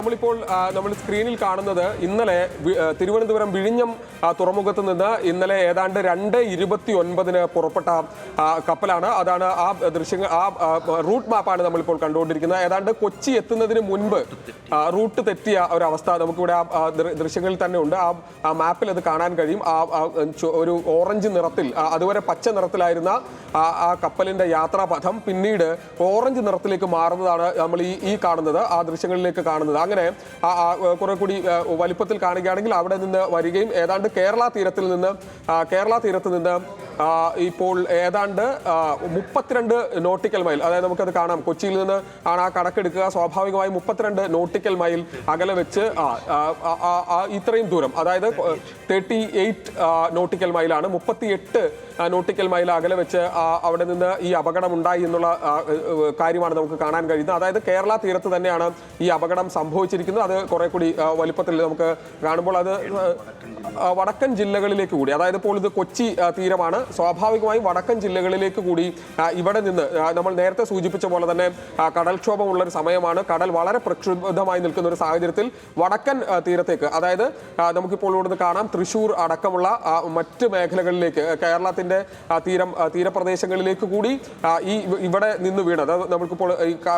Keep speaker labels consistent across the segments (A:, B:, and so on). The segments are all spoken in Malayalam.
A: നമ്മളിപ്പോൾ നമ്മൾ സ്ക്രീനിൽ കാണുന്നത് ഇന്നലെ തിരുവനന്തപുരം വിഴിഞ്ഞം തുറമുഖത്ത് നിന്ന് ഇന്നലെ ഏതാണ്ട് 2:29 പുറപ്പെട്ട കപ്പലാണ്. അതാണ് ആ ദൃശ്യങ്ങൾ, ആ റൂട്ട് മാപ്പാണ് നമ്മളിപ്പോൾ കണ്ടുകൊണ്ടിരിക്കുന്നത്. ഏതാണ്ട് കൊച്ചി എത്തുന്നതിന് മുൻപ് റൂട്ട് തെറ്റിയ ഒരവസ്ഥ നമുക്കിവിടെ ആ ദൃശ്യങ്ങളിൽ തന്നെ ഉണ്ട്. ആ മാപ്പിൽ അത് കാണാൻ കഴിയും. ഒരു ഓറഞ്ച് നിറത്തിൽ, അതുവരെ പച്ച നിറത്തിലായിരുന്ന ആ കപ്പലിന്റെ യാത്രാപഥം പിന്നീട് ഓറഞ്ച് നിറത്തിലേക്ക് മാറുന്നതാണ് നമ്മൾ ഈ കാണുന്നത്, ആ ദൃശ്യങ്ങളിലേക്ക് കാണുന്നത്. അങ്ങനെ കുറെ കൂടി വലിപ്പത്തിൽ കാണുകയാണെങ്കിൽ അവിടെ നിന്ന് വരികയും ഏതാണ്ട് കേരള തീരത്ത് നിന്ന് ഇപ്പോൾ ഏതാണ്ട് 32 നോട്ടിക്കൽ മൈൽ, അതായത് നമുക്കത് കാണാം, കൊച്ചിയിൽ നിന്ന് ആണ് ആ കണക്കെടുക്കുക. സ്വാഭാവികമായും 32 നോട്ടിക്കൽ മൈൽ അകലെ വെച്ച് ഇത്രയും ദൂരം, അതായത് 38 നോട്ടിക്കൽ മൈലാണ്, 38 നോട്ടിക്കൽ മൈൽ അകലെ വെച്ച് അവിടെ നിന്ന് ഈ അപകടം ഉണ്ടായി എന്നുള്ള കാര്യമാണ് നമുക്ക് കാണാൻ കഴിയുന്നത്. അതായത് കേരള തീരത്ത് തന്നെയാണ് ഈ അപകടം സംഭവിച്ചിരിക്കുന്നത്. അത് കുറെ കൂടി വലിപ്പത്തിൽ നമുക്ക് കാണുമ്പോൾ അത് വടക്കൻ ജില്ലകളിലേക്ക് കൂടി, അതായത് ഇപ്പോൾ ഇത് കൊച്ചി തീരമാണ്, സ്വാഭാവികമായും വടക്കൻ ജില്ലകളിലേക്ക് കൂടി ഇവിടെ നിന്ന് നമ്മൾ നേരത്തെ സൂചിപ്പിച്ച പോലെ തന്നെ കടൽക്ഷോഭമുള്ള ഒരു സമയമാണ്. കടൽ വളരെ പ്രക്ഷുബ്ധമായി നിൽക്കുന്ന ഒരു സാഹചര്യത്തിൽ വടക്കൻ തീരത്തേക്ക്, അതായത് നമുക്കിപ്പോൾ ഇവിടുന്ന് കാണാം തൃശ്ശൂർ അടക്കമുള്ള മറ്റ് മേഖലകളിലേക്ക്, കേരളത്തിന്റെ തീരപ്രദേശങ്ങളിലേക്ക് കൂടി ഇവിടെ നിന്ന് വീണത് നമുക്കിപ്പോൾ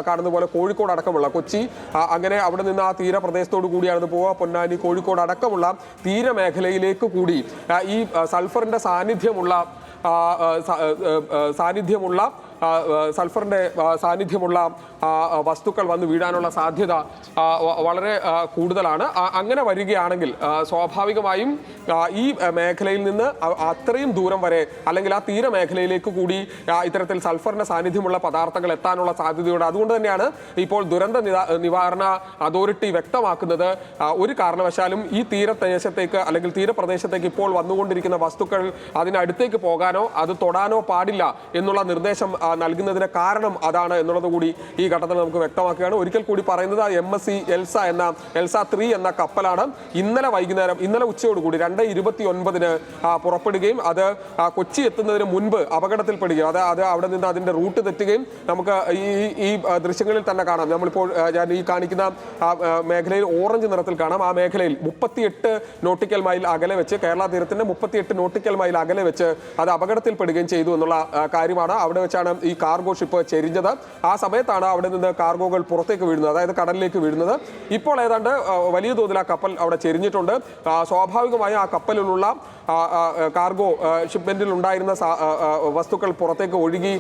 A: കാണുന്ന പോലെ കോഴിക്കോട് അടക്കമുള്ള കൊച്ചി, അങ്ങനെ അവിടെ നിന്ന് ആ തീരപ്രദേശത്തോടു കൂടിയാണ് പോവുക. പൊന്നാനി, കോഴിക്കോട് അടക്കമുള്ള തീരമേഖലയിലേക്ക് കൂടി ഈ സൾഫറിന്റെ സാന്നിധ്യമുള്ള വസ്തുക്കൾ വന്ന് വീഴാനുള്ള സാധ്യത വളരെ കൂടുതലാണ്. അങ്ങനെ വരികയാണെങ്കിൽ സ്വാഭാവികമായും ഈ മേഖലയിൽ നിന്ന് അത്രയും ദൂരം വരെ, അല്ലെങ്കിൽ ആ തീരമേഖലയിലേക്ക് കൂടി ഇത്തരത്തിൽ സൾഫറിന്റെ സാന്നിധ്യമുള്ള പദാർത്ഥങ്ങൾ എത്താനുള്ള സാധ്യതയുണ്ട്. അതുകൊണ്ട് തന്നെയാണ് ഇപ്പോൾ ദുരന്ത നിവാരണ അതോറിറ്റി വ്യക്തമാക്കുന്നത്, ഒരു കാരണവശാലും ഈ തീരദേശത്തേക്ക് അല്ലെങ്കിൽ തീരപ്രദേശത്തേക്ക് ഇപ്പോൾ വന്നുകൊണ്ടിരിക്കുന്ന വസ്തുക്കൾ അതിനടുത്തേക്ക് പോകാനോ അത് തൊടാനോ പാടില്ല എന്നുള്ള നിർദ്ദേശം നൽകുന്നതിന് കാരണം അതാണ് എന്നുള്ളത് കൂടി ഈ ഘട്ടത്തിൽ നമുക്ക് വ്യക്തമാക്കുകയാണ്. ഒരിക്കൽ കൂടി പറയുന്നത് MSC എൽസ 3 എന്ന കപ്പലാണ് ഇന്നലെ ഉച്ചയോടുകൂടി 2:29 പുറപ്പെടുകയും അത് കൊച്ചി എത്തുന്നതിന് മുൻപ് അപകടത്തിൽപ്പെടുകയും അത് അവിടെ നിന്ന് അതിന്റെ റൂട്ട് തെറ്റുകയും നമുക്ക് ഈ ദൃശ്യങ്ങളിൽ തന്നെ കാണാം. നമ്മളിപ്പോൾ ഞാൻ ഈ കാണിക്കുന്ന മേഖലയിൽ ഓറഞ്ച് നിറത്തിൽ കാണാം. ആ മേഖലയിൽ 38 നോട്ടിക്കൽ മൈൽ അകലെ വെച്ച്, കേരള തീരത്തിന്റെ 38 നോട്ടിക്കൽ മൈൽ അകലെ വെച്ച് അത് അപകടത്തിൽപ്പെടുകയും ചെയ്തു എന്നുള്ള കാര്യമാണ്. അവിടെ വെച്ചാണ് ഈ കാർഗോ ഷിപ്പ് ചെരിഞ്ഞത്. ആ സമയത്താണ് അവിടെ നിന്ന് കാർഗോകൾ പുറത്തേക്ക് വീഴുന്നത്, അതായത് കടലിലേക്ക് വീഴുന്നത്. ഇപ്പോൾ ഏതാണ്ട് വലിയ തോതിൽ ആ കപ്പൽ അവിടെ ചെരിഞ്ഞിട്ടുണ്ട്. സ്വാഭാവികമായും ആ കപ്പലിലുള്ള കാർഗോ ഷിപ്മെന്റിൽ ഉണ്ടായിരുന്ന വസ്തുക്കൾ പുറത്തേക്ക് ഒഴുകി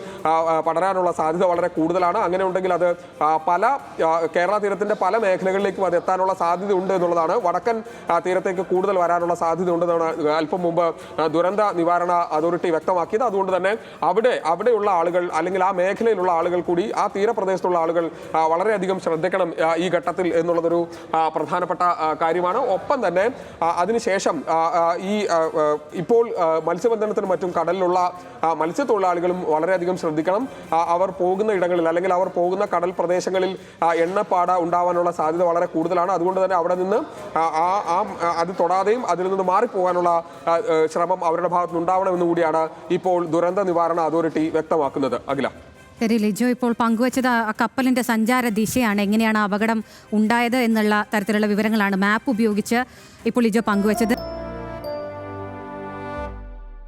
A: പടരാനുള്ള സാധ്യത വളരെ കൂടുതലാണ്. അങ്ങനെ ഉണ്ടെങ്കിൽ അത് കേരള തീരത്തിന്റെ പല മേഖലകളിലേക്കും അത് എത്താനുള്ള സാധ്യത ഉണ്ട് എന്നുള്ളതാണ്. വടക്കൻ തീരത്തേക്ക് കൂടുതൽ വരാനുള്ള സാധ്യത ഉണ്ടെന്നാണ് അല്പം മുമ്പ് ദുരന്ത നിവാരണ അതോറിറ്റി വ്യക്തമാക്കിയത്. അതുകൊണ്ട് തന്നെ അവിടെയുള്ള ആളുകൾ, അല്ലെങ്കിൽ ആ മേഖലയിലുള്ള ആളുകൾ കൂടി, ആ തീരപ്രദേശത്തുള്ള ആളുകൾ വളരെയധികം ശ്രദ്ധിക്കണം ഈ ഘട്ടത്തിൽ എന്നുള്ളതൊരു പ്രധാനപ്പെട്ട കാര്യമാണ്. ഒപ്പം തന്നെ അതിനുശേഷം ഇപ്പോൾ മത്സ്യബന്ധനത്തിനും മറ്റും കടലിലുള്ള മത്സ്യത്തൊഴിലാളികളും വളരെയധികം ശ്രദ്ധിക്കണം. അവർ പോകുന്ന ഇടങ്ങളിൽ, അല്ലെങ്കിൽ അവർ പോകുന്ന കടൽ പ്രദേശങ്ങളിൽ എണ്ണപ്പാട ഉണ്ടാവാനുള്ള സാധ്യത വളരെ കൂടുതലാണ്. അതുകൊണ്ട് തന്നെ അവിടെ നിന്ന് അത് തൊടാതെയും അതിൽ നിന്ന് മാറിപ്പോകാനുള്ള ശ്രമം അവരുടെ ഭാഗത്തുനിന്ന് ഉണ്ടാവണമെന്ന് കൂടിയാണ് ഇപ്പോൾ ദുരന്ത നിവാരണ അതോറിറ്റി വ്യക്തമാക്കുന്നത്. അഖില,
B: ശരി ലിജോ, ഇപ്പോൾ പങ്കുവച്ചത് ആ കപ്പലിന്റെ സഞ്ചാര ദിശയാണ്, എങ്ങനെയാണ് അപകടം ഉണ്ടായത് എന്നുള്ള തരത്തിലുള്ള വിവരങ്ങളാണ് മാപ്പ് ഉപയോഗിച്ച് ഇപ്പോൾ ലിജോ പങ്കുവച്ചത്.